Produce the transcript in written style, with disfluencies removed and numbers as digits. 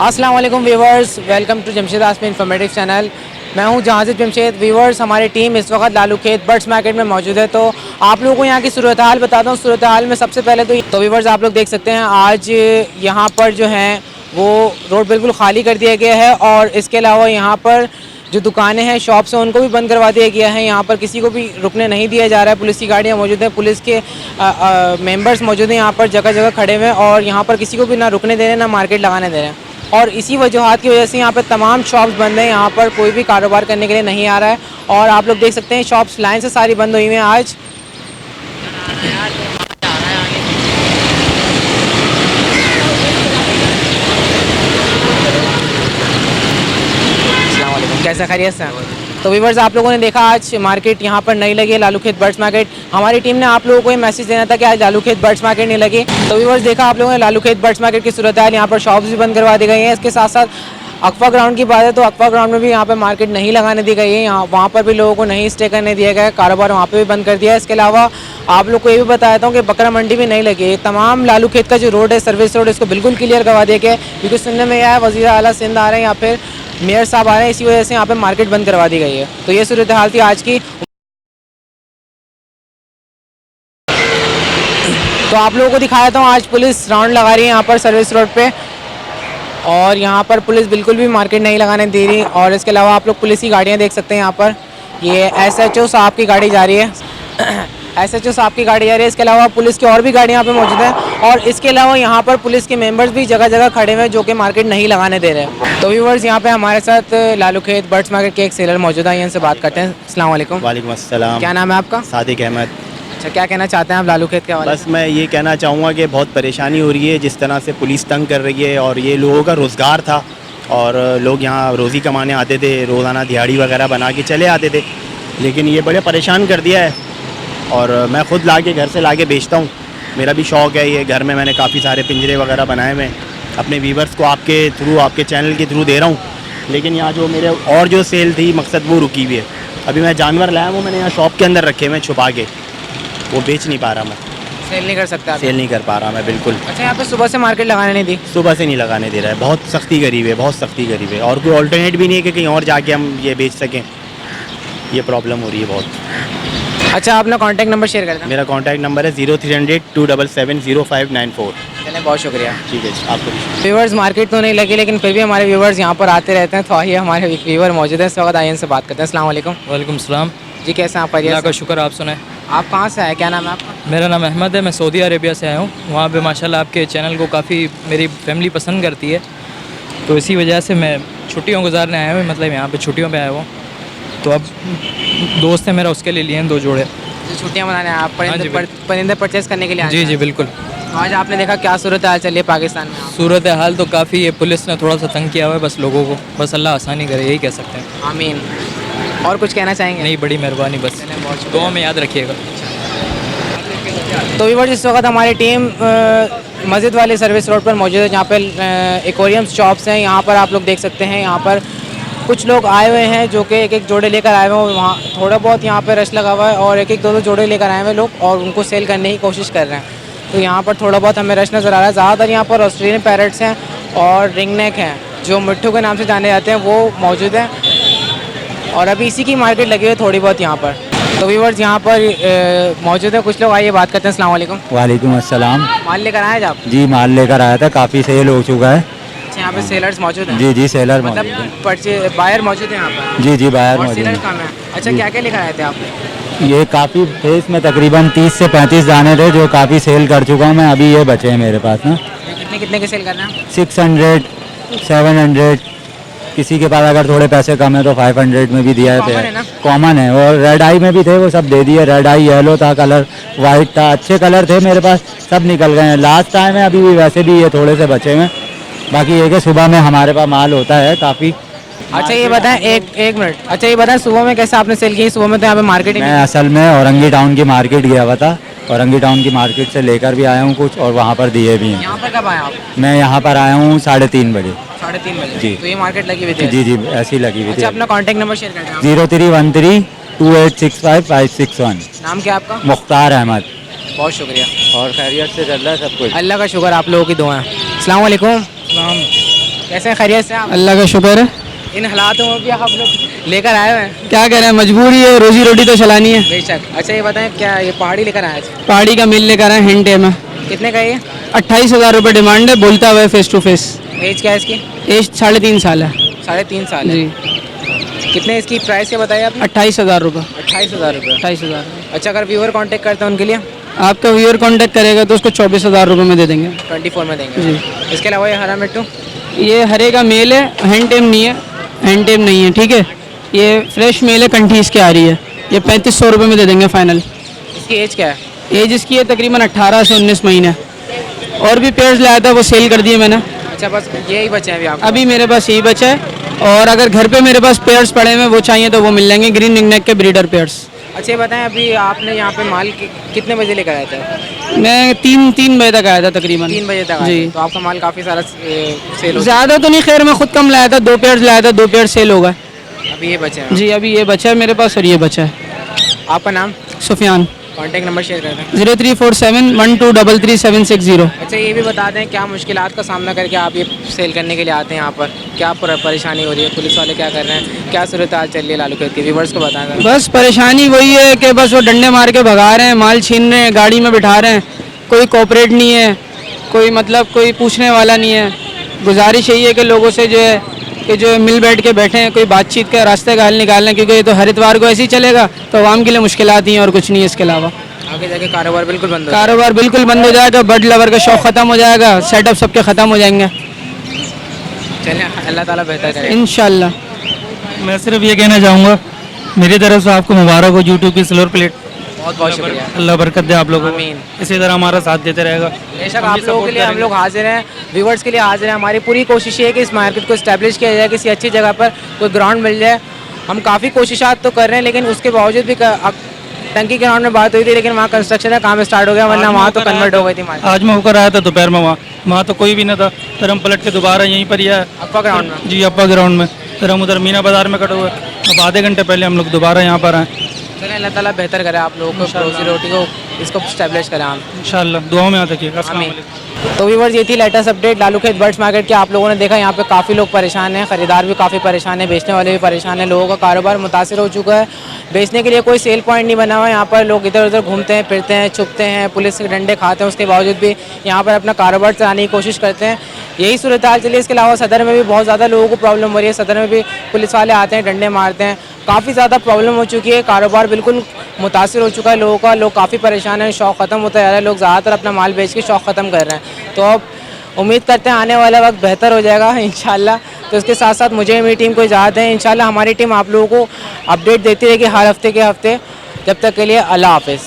अस्सलाम वालेकुम viewers, welcome to Jamshed Aasmi informative channel. मैं हूं जहाजिद जमशेद। व्यूवर्स, हमारी टीम इस वक्त लालू खेत बर्ड्स मार्केट में मौजूद है, तो आप लोगों को यहां की सूरत हाल बताता हूं। सूरत हाल में सबसे पहले तो व्यूवर्स आप लोग देख सकते हैं आज यहां पर जो है वो रोड बिल्कुल खाली कर दिया गया है, और इसके अलावा यहाँ पर जो दुकानें हैं, शॉप्स हैं, उनको भी बंद करवा दिया गया है। यहाँ पर किसी को भी रुकने नहीं दिया जा रहा है। पुलिस की गाड़ियाँ मौजूद हैं, पुलिस के मेंबर्स मौजूद हैं यहाँ पर जगह जगह खड़े हुए हैं, और यहाँ पर किसी को भी ना रुकने दे रहे हैं ना मार्केट लगाने दे रहे हैं। और इसी वजूहात की वजह से यहाँ पर तमाम शॉप्स बंद हैं, यहाँ पर कोई भी कारोबार करने के लिए नहीं आ रहा है। और आप लोग देख सकते हैं शॉप्स लाइन से सारी बंद हुई हुई हैं आज। कैसा खैरियत से? तो व्यूवर्स, आप लोगों ने देखा आज मार्केट यहाँ पर नहीं लगी है, लालू खेत बर्ड्स मार्केट। हमारी टीम ने आप लोगों को ये मैसेज देना था कि आज लालू खेत बर्ड्स मार्केट नहीं लगी। तो व्यूवर्स, देखा आप लोगों ने लालू खेत बर्ड्स मार्केट की सूरत है। यहाँ पर शॉप्स भी बंद करवा दी गई हैं। इसके साथ साथ अक्वा ग्राउंड की बात है तो अक्वा ग्राउंड में भी यहाँ पर मार्केट नहीं लगाने दी गई है। यहाँ वहाँ पर भी लोगों को नहीं स्टे करने दिया गया है, कारोबार वहाँ पर भी बंद कर दिया है। इसके अलावा आप लोग को ये भी बताया था कि बकरा मंडी भी नहीं लगी है। तमाम लालू खेत का जो रोड है, सर्विस रोड, इसको बिल्कुल क्लियर करवा दिया गया है, क्योंकि सुनने में यह है वज़ीर आला सिंध आ रहे हैं या फिर मेयर साहब आ रहे हैं, इसी वजह से यहाँ पे मार्केट बंद करवा दी गई है। तो ये सूरत हाल थी आज की। तो आप लोगों को दिखाया था आज पुलिस राउंड लगा रही है यहाँ पर सर्विस रोड पे, और यहाँ पर पुलिस बिल्कुल भी मार्केट नहीं लगाने दे रही। और इसके अलावा आप लोग पुलिस की गाड़ियाँ देख सकते हैं यहाँ पर, ये SHO साहब की गाड़ी जा रही है SHO साहब की गाड़ी जा रही है। इसके अलावा पुलिस की और भी गाड़ियाँ यहाँ पे मौजूद हैं, और इसके अलावा यहाँ पर पुलिस के मेंबर्स भी जगह जगह खड़े हुए हैं जो कि मार्केट नहीं लगाने दे रहे हैं। तो व्यूवर्स, यहाँ पे हमारे साथ लालू खेत बर्ड्स मार्केट के एक सेलर मौजूद है, इनसे बात करते हैं। अस्सलाम वालेकुम। वालेकुम अस्सलाम। क्या नाम है आपका? सादिक अहमद। अच्छा, क्या कहना चाहते हैं आप लालू खेत के हवाले? बस मैं ये कहना चाहूँगा कि बहुत परेशानी हो रही है, जिस तरह से पुलिस तंग कर रही है। और ये लोगों का रोज़गार था, और लोग यहाँ रोज़ी कमाने आते थे, रोज़ाना दिहाड़ी वगैरह बना के चले आते थे, लेकिन ये बड़े परेशान कर दिया है। और मैं ख़ुद ला के घर से ला के बेचता हूँ, मेरा भी शौक़ है ये। घर में मैंने काफ़ी सारे पिंजरे वगैरह बनाए हुए, अपने व्यूवर्स को आपके थ्रू, आपके चैनल के थ्रू दे रहा हूँ। लेकिन यहाँ जो मेरे और जो सेल थी मकसद, वो रुकी हुई है। अभी मैं जानवर लाया हूँ, मैंने यहाँ शॉप के अंदर रखे हुए छुपा के, वो बेच नहीं पा रहा मैं, सेल नहीं कर सकता? सेल नहीं कर पा रहा मैं बिल्कुल। अच्छा, यहाँ पे सुबह से मार्केट लगाने नहीं दी? सुबह से नहीं लगाने दे रहा है, बहुत सख्ती गरीब है, बहुत सख्ती गरीब है। और कोई ऑल्टरनेट भी नहीं है कि कहीं और जाके हम ये बेच सकें, ये प्रॉब्लम हो रही है बहुत। अच्छा, अपना कॉन्टैक्ट नंबर शेयर कर दें। मेरा कॉन्टैक्ट नंबर है 0300 277 0594। चलिए, बहुत शुक्रिया। ठीक है जी, आपको भी। व्यूवर्स, मार्केट तो नहीं लगी, लेकिन फिर भी हमारे व्यूवर्स यहाँ पर आते रहते हैं। तो आइए, हमारे व्यूवर मौजूद है इस वक्त, आइए इनसे बात करते हैं। अस्सलाम वालेकुम। वालेकुम सलाम जी, कैसे हैं आप? अल्लाह का शुक्र, आप सुनाएं। आप कहाँ से आए? क्या नाम है आपका? मेरा नाम अहमद है, मैं सऊदी अरेबिया से आया हूँ। वहाँ पे माशाल्लाह आपके चैनल को काफ़ी मेरी फैमिली पसंद करती है, तो इसी वजह से मैं छुट्टियों गुजारने आया हूँ, मतलब यहाँ पे छुट्टियों पे आया हूँ। तो अब दोस्त है मेरा, उसके लिए लिए हैं 2 जोड़े। छुट्टियाँ मनाने आप परिंदे परचेस करने के लिए आए? जी जी बिल्कुल। आज आपने देखा क्या सूरत हाल चली है पाकिस्तान में? सूरत हाल तो काफ़ी है, पुलिस ने थोड़ा सा तंग किया हुआ है बस लोगों को, बस अल्लाह आसानी करे, यही कह सकते हैं। आमीन। और कुछ कहना चाहेंगे? नहीं, बड़ी मेहरबानी, बस दुआ में याद रखिएगा। तो व्यूअर्स, इस वक्त हमारी टीम मस्जिद वाले सर्विस रोड पर मौजूद है, जहाँ पर एक्वेरियम शॉप्स हैं। यहाँ पर आप लोग देख सकते हैं, यहाँ पर कुछ लोग आए हुए हैं जो कि एक एक जोड़े लेकर आए हुए हैं। वहाँ थोड़ा बहुत यहाँ पर रश लगा हुआ है, और एक एक दो जोड़े लेकर आए हुए लोग, और उनको सेल करने की कोशिश कर रहे हैं। तो यहाँ पर थोड़ा बहुत हमें रश नज़र आ रहा है। ज़्यादातर यहाँ पर ऑस्ट्रेलियन पैरट्स हैं और रिंग नेक हैं, जो मिट्ठू के नाम से जाने जाते हैं, वो मौजूद हैं। और अभी इसी की मार्केट लगी हुई है थोड़ी बहुत यहाँ पर। तो व्यूअर्स, यहाँ पर मौजूद है कुछ लोग, आइए बात करते हैं। अस्सलाम वालेकुम। वालेकुम अस्सलाम। माल लेकर आए आप? जी, माल लेकर आया था, काफ़ी सेल हो चुका है। अच्छा, यहाँ पे सेलर्स मौजूद हैं? जी जी, सेलर मौजूद मतलब हैं। बायर मौजूद है यहाँ पर? जी जी, बायर और मौजूद सेलर है। कम है। अच्छा, क्या क्या लेकर आए थे आप? ये काफ़ी थे, इसमें तकरीबन 30 से 35 दाने थे जो काफ़ी सेल कर चुका हूँ मैं। अभी ये बचे हैं मेरे पास ना। कितने कितने के सेल करना है? 600, 700, किसी के पास अगर थोड़े पैसे कम है तो 500 में भी दिया है। कॉमन है, और रेड आई में भी थे, वो सब दे दिए। रेड आई, येलो था कलर, वाइट था, अच्छे कलर थे मेरे पास, सब निकल गए हैं। लास्ट टाइम है, अभी भी वैसे भी ये थोड़े से बचे हैं। बाकी ये कि सुबह में हमारे पास माल होता है काफ़ी। अच्छा, ये बताएं, एक मिनट। अच्छा, ये बताएं, सुबह में कैसे आपने सेल की? सुबह में तो यहाँ पे मार्केटिंग। मैं असल में औरंगी टाउन की मार्केट गया हुआ था, औरंगी टाउन की मार्केट से लेकर भी आया हूँ कुछ, और वहाँ पर दिए भी हैं। यहाँ पर कब आए आप? मैं यहाँ पर आया हूँ 3:30 बजे। 3:30 बजे? जी। तो ये मार्केट लगी हुई थी? जी जी, ऐसी लगी हुई अच्छा, थी। अपना कॉन्टैक्ट नंबर शेयर कर दें। 0313 2865 561। नाम क्या आपका? मुख्तार अहमद। बहुत शुक्रिया। और खैरियत से चल रहा है सब कुछ? अल्लाह का शुक्र, आप लोगों की दुआ है। अस्सलाम वालेकुम। कैसे हैं, खैरियत से आप? अल्लाह का शुक्र है। इन हालातों में भी आप लोग लेकर आए हुए हैं? क्या करें, मजबूरी है, रोजी रोटी तो चलानी है। बेशक। अच्छा ये बताएं, क्या ये पहाड़ी लेकर आए आज? पहाड़ी का मिल लेकर आए हिंटे में। कितने का है ये? 28,000 रुपये डिमांड है, बोलता हुआ फेस टू फेस। एज क्या है इसकी? एज 3.5 साल है 3.5 साल है। जी। कितने इसकी प्राइस क्या बताया आपने? 28,000 रुपये। 28,000 रुपये। 28,000। अच्छा, अगर व्यूअर कांटेक्ट करते हैं उनके लिए आपका व्यूअर कांटेक्ट करेगा तो उसको 24,000 रुपये में दे देंगे। 24 में देंगे जी। इसके अलावा ये हरा मिट्टू ये हरे का मेल है, हैंड टेम नहीं है, हैंड टेम नहीं है, ठीक है। ये फ्रेश मेल है, कंठी इसकी आ रही है। ये 3500 रुपये में दे देंगे फाइनल। इसकी एज क्या है? एज इसकी है तकरीबन 18 से 19 महीने। और भी पेयर्स लाया था, वो सेल कर दिए मैंने। अच्छा, बस यही बचे हैं अभी आपको? अभी मेरे पास यही बचा है, और अगर घर पे मेरे पास पेयर्स पड़े हुए वो चाहिए तो वो मिल जाएंगे, ग्रीन रिंगनेक के ब्रीडर पेयर्स। अच्छा ये बताएं, अभी आपने यहाँ पे माल कितने बजे लेकर आए थे? मैं 3 बजे तक आया था तकरीबन। 3 बजे तक आए जी। थे। तो आपका माल काफ़ी सारा सेल हो ज़्यादा तो नहीं, खैर मैं खुद कम लाया था, 2 पेयर्स लाया था, 2 पेयर सेल हो गए। अभी ये बचे हैं? जी, अभी ये बचा है मेरे पास और ये बचा है। आपका नाम, सुफियान। कॉन्टैक्ट नंबर शेयर कर दें। 034712333760। अच्छा ये भी बता दें, क्या मुश्किलात का सामना करके आप ये सेल करने के लिए आते हैं यहाँ पर? क्या परेशानी हो रही है? पुलिस वाले क्या कर रहे हैं? क्या सूरत हाल चल रही है लालू खेत के? व्यूवर्स को बताएं जरा। बस परेशानी वही है कि बस वो डंडे मार के भगा रहे हैं, माल छीन रहे हैं, गाड़ी में बिठा रहे हैं, कोई कोऑपरेट नहीं है, कोई मतलब कोई पूछने वाला नहीं है। गुजारिश यही है कि लोगों से जो है कि जो मिल बैठ के बैठे हैं, कोई बातचीत का रास्ते का हल निकालें, क्योंकि ये तो हर इतवार को ऐसे ही चलेगा तो आवाम के लिए मुश्किलात ही हैं और कुछ नहीं है इसके अलावा। आगे जाके कारोबार बिल्कुल बंद हो कारोबार बिल्कुल बंद हो जाएगा, बर्ड लवर का शौक ख़त्म हो जाएगा, सेटअप सबके ख़त्म हो जाएंगे चलें, अल्लाह ताला बेहतर करे। इंशाल्लाह। मैं सिर्फ ये कहना चाहूँगा, मेरी तरफ से आपको मुबारक हो यूट्यूब की सिल्वर प्लेट। बहुत बहुत शुक्रिया। अल्लाह बरकत दे आप लोगों को, आमीन। इसी तरह हमारा साथ देते रहेगा। बेशक आप लोगों के लिए हम लोग हाजिर हैं, व्यूवर्स के लिए हाजिर हैं। हमारी पूरी कोशिश ये है कि इस मार्केट को इस्टेब्लिश किया जाए, किसी अच्छी जगह पर कोई ग्राउंड मिल जाए। हम काफ़ी कोशिशात तो कर रहे हैं, लेकिन उसके बावजूद भी अब टंकी ग्राउंड में बात हुई थी, लेकिन वहाँ कंस्ट्रक्शन का काम स्टार्ट हो गया, वरना वहाँ तो कन्वर्ट हो गई थी मार्केट। आज मैं होकर आया था दोपहर में, वहाँ तो कोई भी ना था। फिर हम पलट के दोबारा यहीं पर ही आए, अप्पा ग्राउंड में। जी अप्पा ग्राउंड में। फिर हम उधर मीना बाज़ार में खड़े हुए, अब आधे घंटे पहले हम लोग दोबारा यहाँ पर आए। चलें, अल्लाह ताला बेहतर करे आप लोगों को, रोजी रोटी को इसको स्टैब्लिश करें हम। इंशाल्लाह दुआओं में याद रखिएगा। अस्सलाम आमीन। वालेकुम। तो व्यूवर्स ये थी लेटेस्ट अपडेट लालू खेत बर्ड्स मार्केट की। आप लोगों ने देखा यहाँ पे काफ़ी लोग परेशान हैं, ख़रीदार भी काफ़ी परेशान हैं, बेचने वाले भी परेशान हैं, लोगों का कारोबार मुतासिर हो चुका है। बेचने के लिए कोई सेल पॉइंट नहीं बना हुआ है यहाँ पर। लोग इधर उधर घूमते हैं, फिरते हैं, छुपते हैं, पुलिस के डंडे खाते हैं, उसके बावजूद भी यहाँ पर अपना कारोबार चलाने की कोशिश करते हैं। यही सूरत हाल चलिए। इसके अलावा सदर में भी बहुत ज़्यादा लोगों को प्रॉब्लम हो रही है। सदर में भी पुलिस वाले आते हैं, डंडे मारते हैं, काफ़ी ज़्यादा प्रॉब्लम हो चुकी है। कारोबार बिल्कुल मुतासिर हो चुका है लोगों का, लोग काफ़ी परेशान हैं, शौक़ ख़त्म होता जा रहा है। लोग ज़्यादातर अपना माल बेच के शौक़ ख़त्म कर रहे हैं। तो अब उम्मीद करते हैं आने वाला वक्त बेहतर हो जाएगा इंशाल्लाह। तो इसके साथ साथ मुझे मेरी टीम को इजाज़त है। इंशाल्लाह हमारी टीम आप लोगों को अपडेट देती रहेगी हर हफ्ते के हफ्ते। जब तक के लिए अल्लाह हाफ़िज़।